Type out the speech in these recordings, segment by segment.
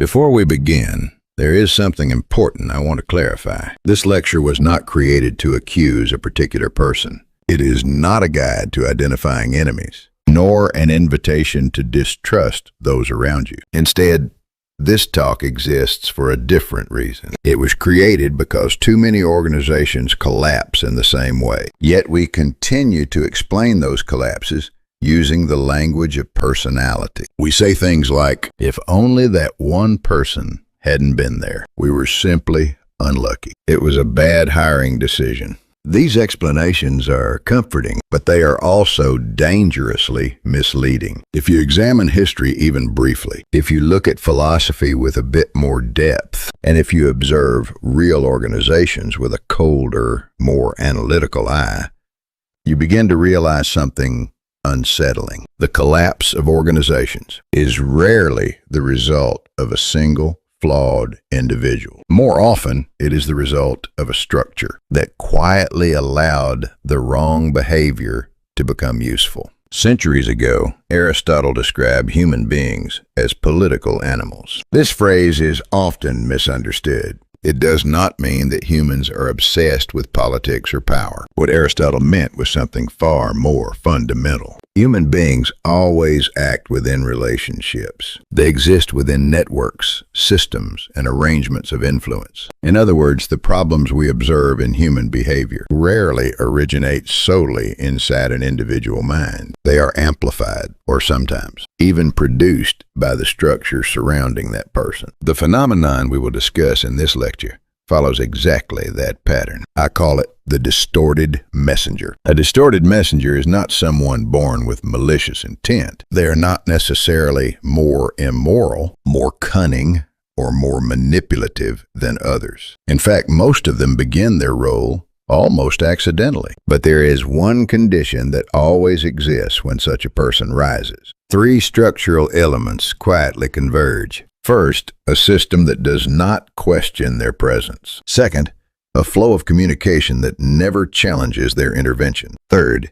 Before we begin, there is something important I want to clarify. This lecture was not created to accuse a particular person. It is not a guide to identifying enemies, nor an invitation to distrust those around you. Instead, this talk exists for a different reason. It was created because too many organizations collapse in the same way. Yet we continue to explain those collapses using the language of personality. We say things like, if only that one person hadn't been there. We were simply unlucky. It was a bad hiring decision. These explanations are comforting, but they are also dangerously misleading. If you examine history even briefly, if you look at philosophy with a bit more depth, and if you observe real organizations with a colder, more analytical eye, you begin to realize something unsettling. The collapse of organizations is rarely the result of a single flawed individual. More often, it is the result of a structure that quietly allowed the wrong behavior to become useful. Centuries ago, Aristotle described human beings as political animals. This phrase is often misunderstood. It does not mean that humans are obsessed with politics or power. What Aristotle meant was something far more fundamental. Human beings always act within relationships. They exist within networks, systems, and arrangements of influence. In other words, the problems we observe in human behavior rarely originate solely inside an individual mind. They are amplified, or sometimes even produced by the structure surrounding that person. The phenomenon we will discuss in this lecture follows exactly that pattern. I call it the distorted messenger. A distorted messenger is not someone born with malicious intent. They are not necessarily more immoral, more cunning, or more manipulative than others. In fact, most of them begin their role almost accidentally. But there is one condition that always exists when such a person rises. Three structural elements quietly converge. First, a system that does not question their presence. Second, a flow of communication that never challenges their intervention. Third,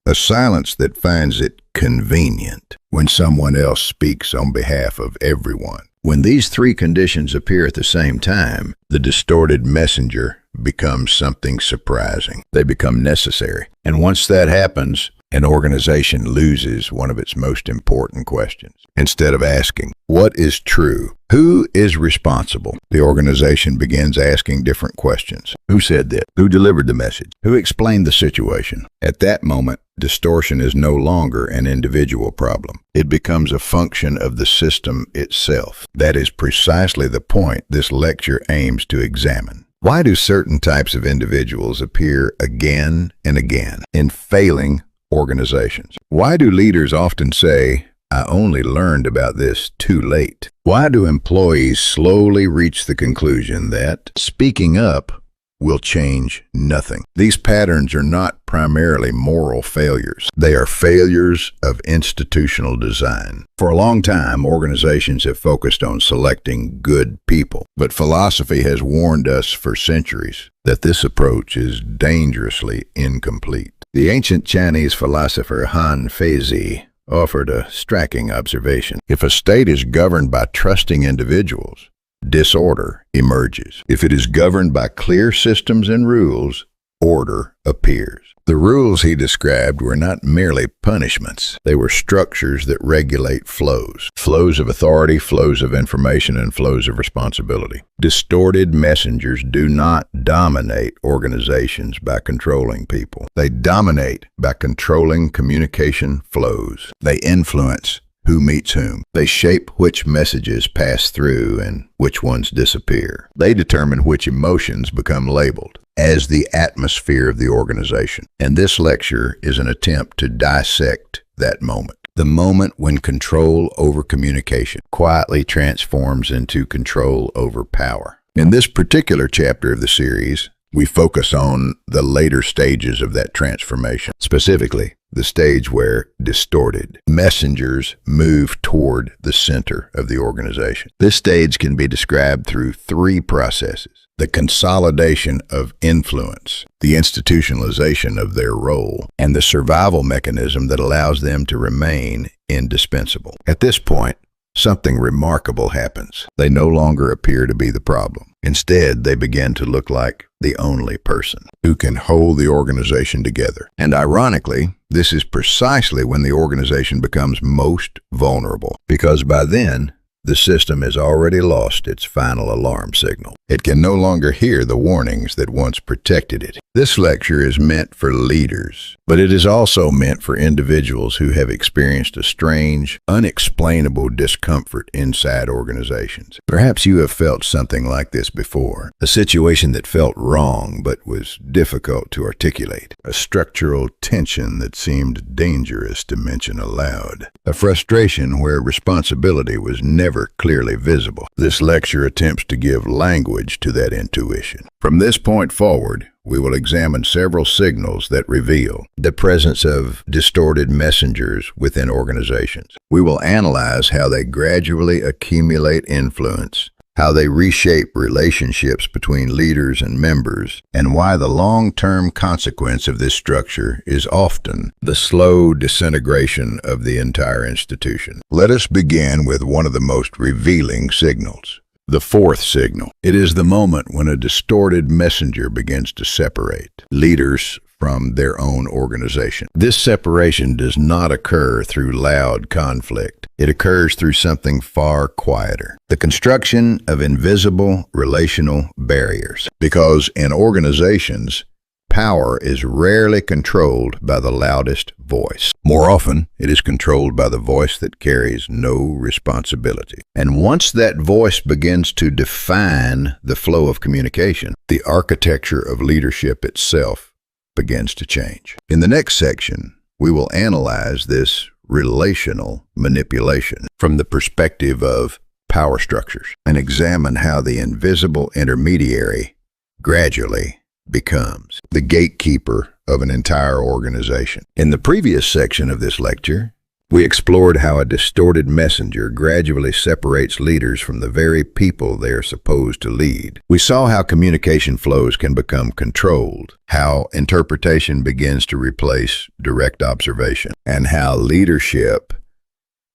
a silence that finds it convenient when someone else speaks on behalf of everyone. When these three conditions appear at the same time, the distorted messenger becomes something surprising. They become necessary. And once that happens, an organization loses one of its most important questions. Instead of asking, what is true? Who is responsible? The organization begins asking different questions. Who said that? Who delivered the message? Who explained the situation? At that moment, distortion is no longer an individual problem. It becomes a function of the system itself. That is precisely the point this lecture aims to examine. Why do certain types of individuals appear again and again in failing organizations? Why do leaders often say, I only learned about this too late? Why do employees slowly reach the conclusion that speaking up will change nothing? These patterns are not primarily moral failures. They are failures of institutional design. For a long time, organizations have focused on selecting good people, but philosophy has warned us for centuries that this approach is dangerously incomplete. The ancient Chinese philosopher Han Feizi offered a striking observation. If a state is governed by trusting individuals, disorder emerges. If it is governed by clear systems and rules, order appears. The rules he described were not merely punishments. They were structures that regulate flows. Flows of authority, flows of information, and flows of responsibility. Distorted messengers do not dominate organizations by controlling people. They dominate by controlling communication flows. They influence who meets whom. They shape which messages pass through and which ones disappear. They determine which emotions become labeled as the atmosphere of the organization. And this lecture is an attempt to dissect that moment. The moment when control over communication quietly transforms into control over power. In this particular chapter of the series, we focus on the later stages of that transformation, specifically the stage where distorted messengers move toward the center of the organization. This stage can be described through three processes: the consolidation of influence, the institutionalization of their role, and the survival mechanism that allows them to remain indispensable. At this point, something remarkable happens. They no longer appear to be the problem. Instead, they begin to look like the only person who can hold the organization together. And ironically, this is precisely when the organization becomes most vulnerable, because by then, the system has already lost its final alarm signal. It can no longer hear the warnings that once protected it. This lecture is meant for leaders, but it is also meant for individuals who have experienced a strange, unexplainable discomfort inside organizations. Perhaps you have felt something like this before, a situation that felt wrong but was difficult to articulate, a structural tension that seemed dangerous to mention aloud, a frustration where responsibility was never clearly visible. This lecture attempts to give language to that intuition. From this point forward, we will examine several signals that reveal the presence of distorted messengers within organizations. We will analyze how they gradually accumulate influence, how they reshape relationships between leaders and members, and why the long-term consequence of this structure is often the slow disintegration of the entire institution. Let us begin with one of the most revealing signals. The fourth signal. It is the moment when a distorted messenger begins to separate leaders from their own organization. This separation does not occur through loud conflict. It occurs through something far quieter: the construction of invisible relational barriers. Because in organizations, power is rarely controlled by the loudest voice. More often, it is controlled by the voice that carries no responsibility. And once that voice begins to define the flow of communication, the architecture of leadership itself begins to change. In the next section, we will analyze this relational manipulation from the perspective of power structures and examine how the invisible intermediary gradually becomes the gatekeeper of an entire organization. In the previous section of this lecture, we explored how a distorted messenger gradually separates leaders from the very people they are supposed to lead. We saw how communication flows can become controlled, how interpretation begins to replace direct observation, and how leadership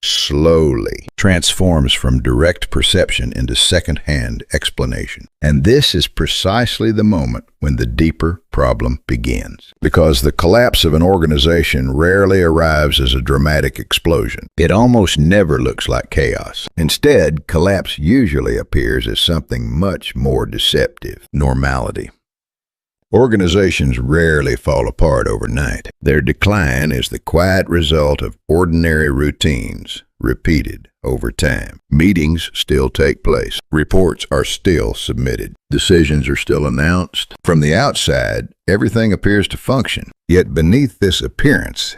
slowly transforms from direct perception into second-hand explanation. And this is precisely the moment when the deeper problem begins. Because the collapse of an organization rarely arrives as a dramatic explosion. It almost never looks like chaos. Instead, collapse usually appears as something much more deceptive: normality. Organizations rarely fall apart overnight. Their decline is the quiet result of ordinary routines repeated over time. Meetings still take place. Reports are still submitted. Decisions are still announced. From the outside, everything appears to function. Yet beneath this appearance,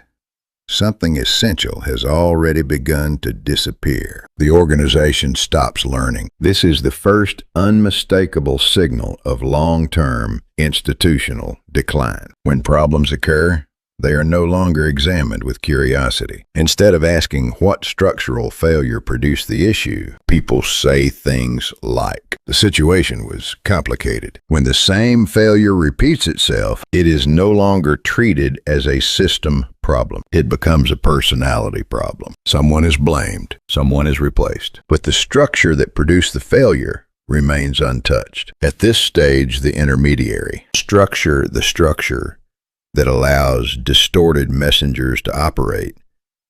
something essential has already begun to disappear. The organization stops learning. This is the first unmistakable signal of long-term institutional decline. When problems occur, they are no longer examined with curiosity. Instead of asking what structural failure produced the issue, people say things like, "The situation was complicated." When the same failure repeats itself, it is no longer treated as a system problem. It becomes a personality problem. Someone is blamed, someone is replaced. But the structure that produced the failure remains untouched. At this stage, the intermediary structure, the structure that allows distorted messengers to operate,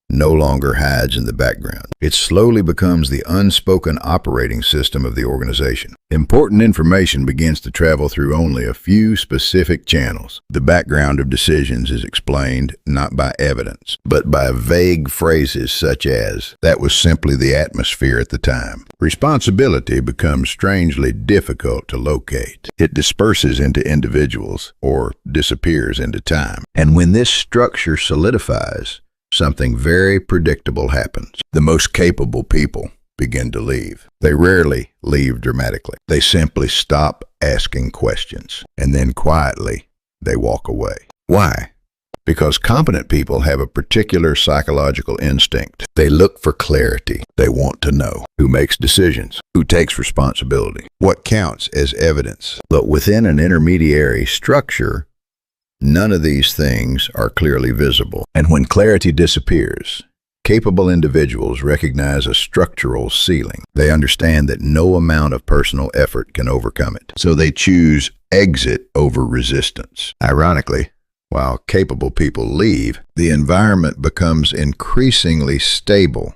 no longer hides in the background. It slowly becomes the unspoken operating system of the organization. Important information begins to travel through only a few specific channels. The background of decisions is explained not by evidence, but by vague phrases such as, "That was simply the atmosphere at the time." Responsibility becomes strangely difficult to locate. It disperses into individuals or disappears into time. And when this structure solidifies, something very predictable happens. The most capable people begin to leave. They rarely leave dramatically. They simply stop asking questions, and then quietly they walk away. Why? Because competent people have a particular psychological instinct. They look for clarity. They want to know who makes decisions, who takes responsibility, what counts as evidence. But within an intermediary structure, none of these things are clearly visible. And when clarity disappears, Capable individuals recognize a structural ceiling. They understand that no amount of personal effort can overcome it. So they choose exit over resistance. Ironically, while capable people leave, the environment becomes increasingly stable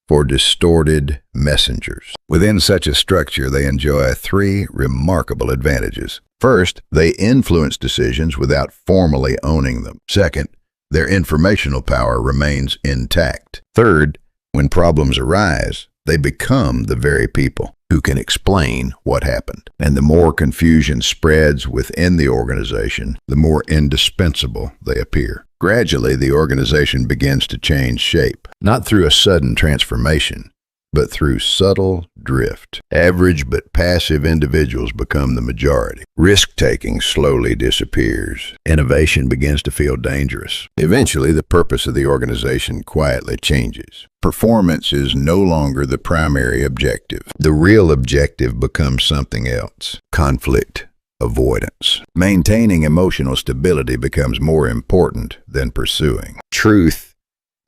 for distorted messengers. Within such a structure, they enjoy three remarkable advantages. First, they influence decisions without formally owning them. Second, their informational power remains intact. Third, when problems arise, they become the very people who can explain what happened. And the more confusion spreads within the organization, the more indispensable they appear. Gradually, the organization begins to change shape, not through a sudden transformation, but through subtle drift. Average but passive individuals become the majority. Risk-taking slowly disappears. Innovation begins to feel dangerous. Eventually, the purpose of the organization quietly changes. Performance is no longer the primary objective. The real objective becomes something else: conflict avoidance. Maintaining emotional stability becomes more important than pursuing truth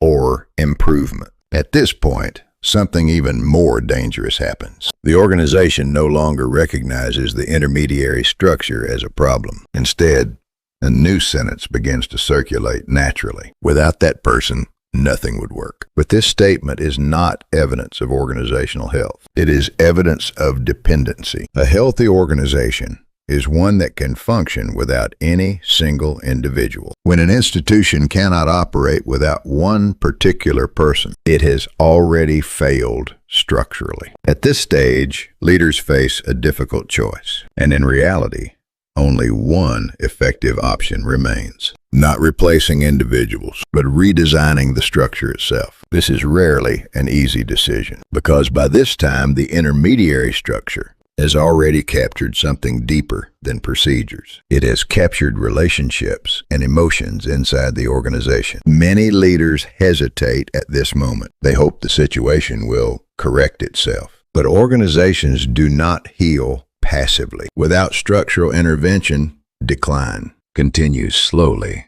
or improvement. At this point, something even more dangerous happens. The organization no longer recognizes the intermediary structure as a problem. Instead, a new sentence begins to circulate naturally. Without that person, nothing would work. But this statement is not evidence of organizational health. It is evidence of dependency. A healthy organization is one that can function without any single individual. When an institution cannot operate without one particular person, it has already failed structurally. At this stage, leaders face a difficult choice, and in reality, only one effective option remains: not replacing individuals, but redesigning the structure itself. This is rarely an easy decision, because by this time, the intermediary structure has already captured something deeper than procedures. It has captured relationships and emotions inside the organization. Many leaders hesitate at this moment. They hope the situation will correct itself. But organizations do not heal passively. Without structural intervention, decline continues slowly,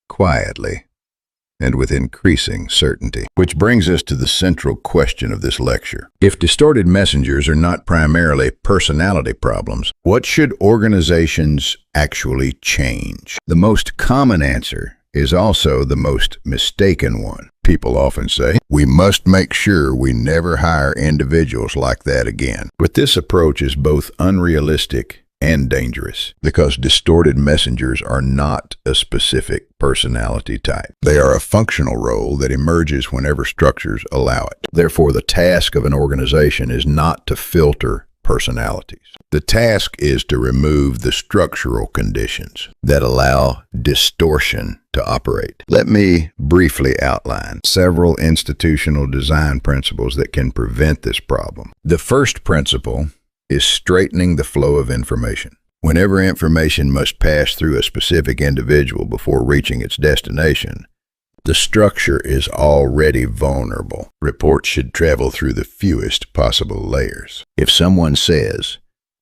quietly, and with increasing certainty. Which brings us to the central question of this lecture. If distorted messengers are not primarily personality problems, what should organizations actually change? The most common answer is also the most mistaken one. People often say, we must make sure we never hire individuals like that again. But this approach is both unrealistic and dangerous, because distorted messengers are not a specific personality type. They are a functional role that emerges whenever structures allow it. Therefore, the task of an organization is not to filter personalities. The task is to remove the structural conditions that allow distortion to operate. Let me briefly outline several institutional design principles that can prevent this problem. The first principle is straightening the flow of information. Whenever information must pass through a specific individual before reaching its destination, the structure is already vulnerable. Reports should travel through the fewest possible layers. If someone says,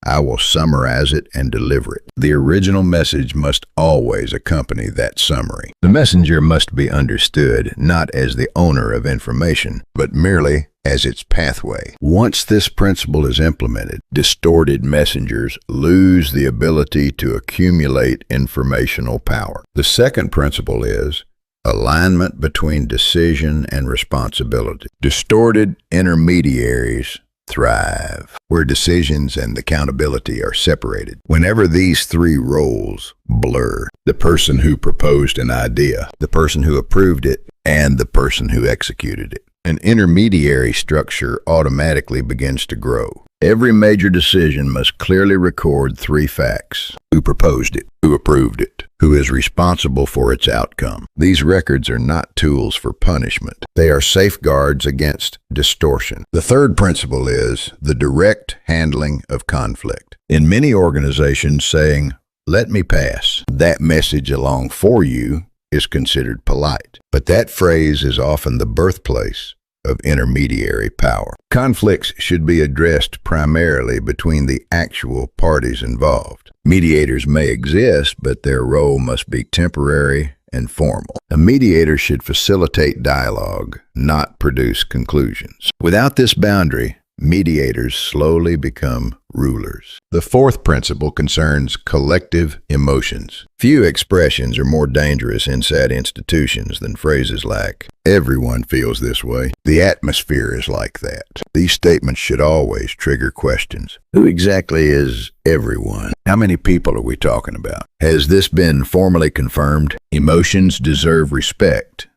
I will summarize it and deliver it, the original message must always accompany that summary. The messenger must be understood not as the owner of information, but merely as its pathway. Once this principle is implemented, distorted messengers lose the ability to accumulate informational power. The second principle is alignment between decision and responsibility. Distorted intermediaries thrive where decisions and accountability are separated. Whenever these three roles blur, the person who proposed an idea, the person who approved it, and the person who executed it, an intermediary structure automatically begins to grow. Every major decision must clearly record three facts: who proposed it, who approved it, who is responsible for its outcome. These records are not tools for punishment. They are safeguards against distortion. The third principle is the direct handling of conflict. In many organizations, saying, "Let me pass that message along for you," is considered polite. But that phrase is often the birthplace of intermediary power. Conflicts should be addressed primarily between the actual parties involved. Mediators may exist, but their role must be temporary and formal. A mediator should facilitate dialogue, not produce conclusions. Without this boundary, mediators slowly become rulers. The fourth principle concerns collective emotions. Few expressions are more dangerous inside institutions than phrases like, "Everyone feels this way." The atmosphere is like that. These statements should always trigger questions. Who exactly is everyone? How many people are we talking about? Has this been formally confirmed? Emotions deserve respect,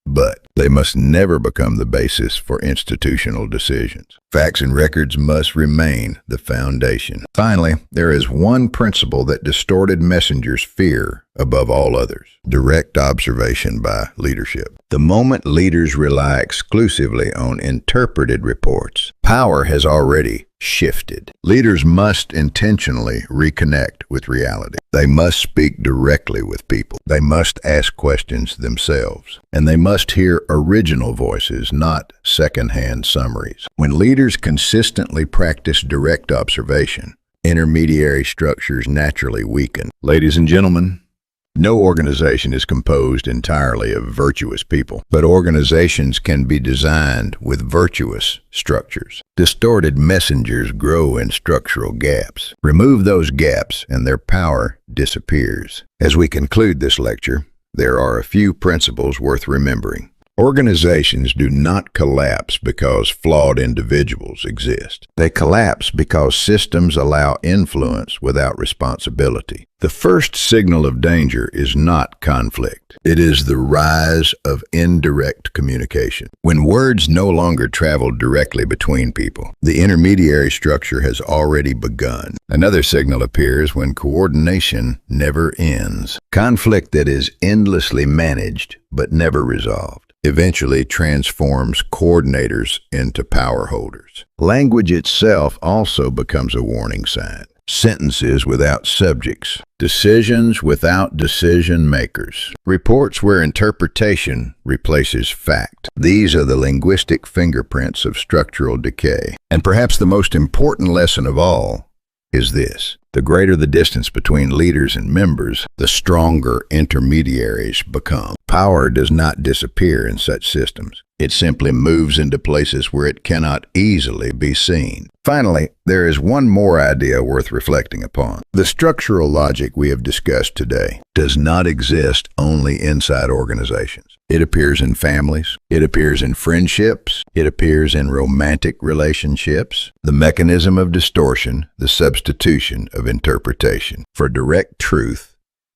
but they must never become the basis for institutional decisions. Facts and records must remain the foundation. Finally, there is one principle that distorted messengers fear above all others: direct observation by leadership. The moment leaders rely exclusively on interpreted reports, power has already shifted. Leaders must intentionally reconnect with reality. They must speak directly with people. They must ask questions themselves. And they must hear original voices, not secondhand summaries. When leaders consistently practice direct observation, intermediary structures naturally weaken. Ladies and gentlemen, no organization is composed entirely of virtuous people, but organizations can be designed with virtuous structures. Distorted messengers grow in structural gaps. Remove those gaps and their power disappears. As we conclude this lecture, there are a few principles worth remembering. Organizations do not collapse because flawed individuals exist. They collapse because systems allow influence without responsibility. The first signal of danger is not conflict. It is the rise of indirect communication. When words no longer travel directly between people, the intermediary structure has already begun. Another signal appears when coordination never ends. Conflict that is endlessly managed but never resolved eventually transforms coordinators into power holders. Language itself also becomes a warning sign. Sentences without subjects, decisions without decision makers, reports where interpretation replaces fact. These are the linguistic fingerprints of structural decay. And perhaps the most important lesson of all is this: the greater the distance between leaders and members, the stronger intermediaries become. Power does not disappear in such systems. It simply moves into places where it cannot easily be seen. Finally, there is one more idea worth reflecting upon. The structural logic we have discussed today does not exist only inside organizations. It appears in families, it appears in friendships, it appears in romantic relationships. The mechanism of distortion, the substitution of interpretation for direct truth,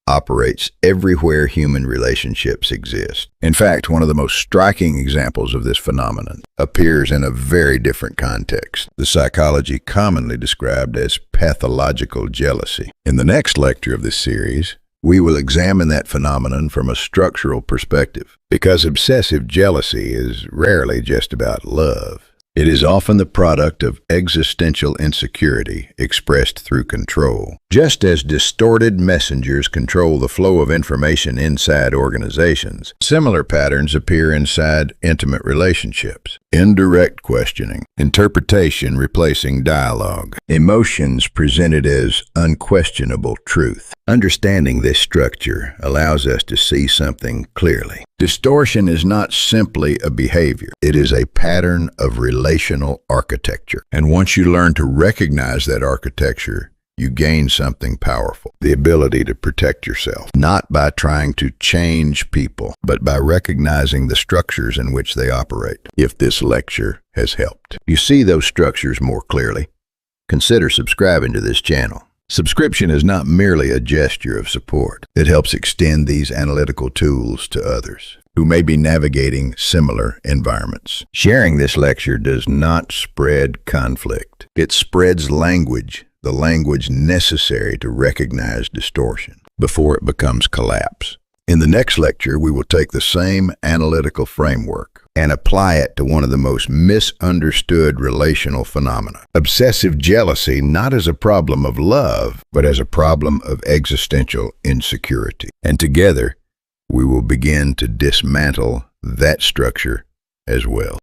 operates everywhere human relationships exist. In fact, one of the most striking examples of this phenomenon appears in a very different context, the psychology commonly described as pathological jealousy. In the next lecture of this series, we will examine that phenomenon from a structural perspective, because obsessive jealousy is rarely just about love. It is often the product of existential insecurity expressed through control. Just as distorted messengers control the flow of information inside organizations, similar patterns appear inside intimate relationships. Indirect questioning, interpretation replacing dialogue, emotions presented as unquestionable truth. Understanding this structure allows us to see something clearly. Distortion is not simply a behavior. It is a pattern of relational architecture. And once you learn to recognize that architecture, you gain something powerful, the ability to protect yourself, not by trying to change people, but by recognizing the structures in which they operate. If this lecture has helped you see those structures more clearly, consider subscribing to this channel. Subscription is not merely a gesture of support. It helps extend these analytical tools to others who may be navigating similar environments. Sharing this lecture does not spread conflict. It spreads language, the language necessary to recognize distortion before it becomes collapse. In the next lecture, we will take the same analytical framework and apply it to one of the most misunderstood relational phenomena. Obsessive jealousy, not as a problem of love, but as a problem of existential insecurity. And together, we will begin to dismantle that structure as well.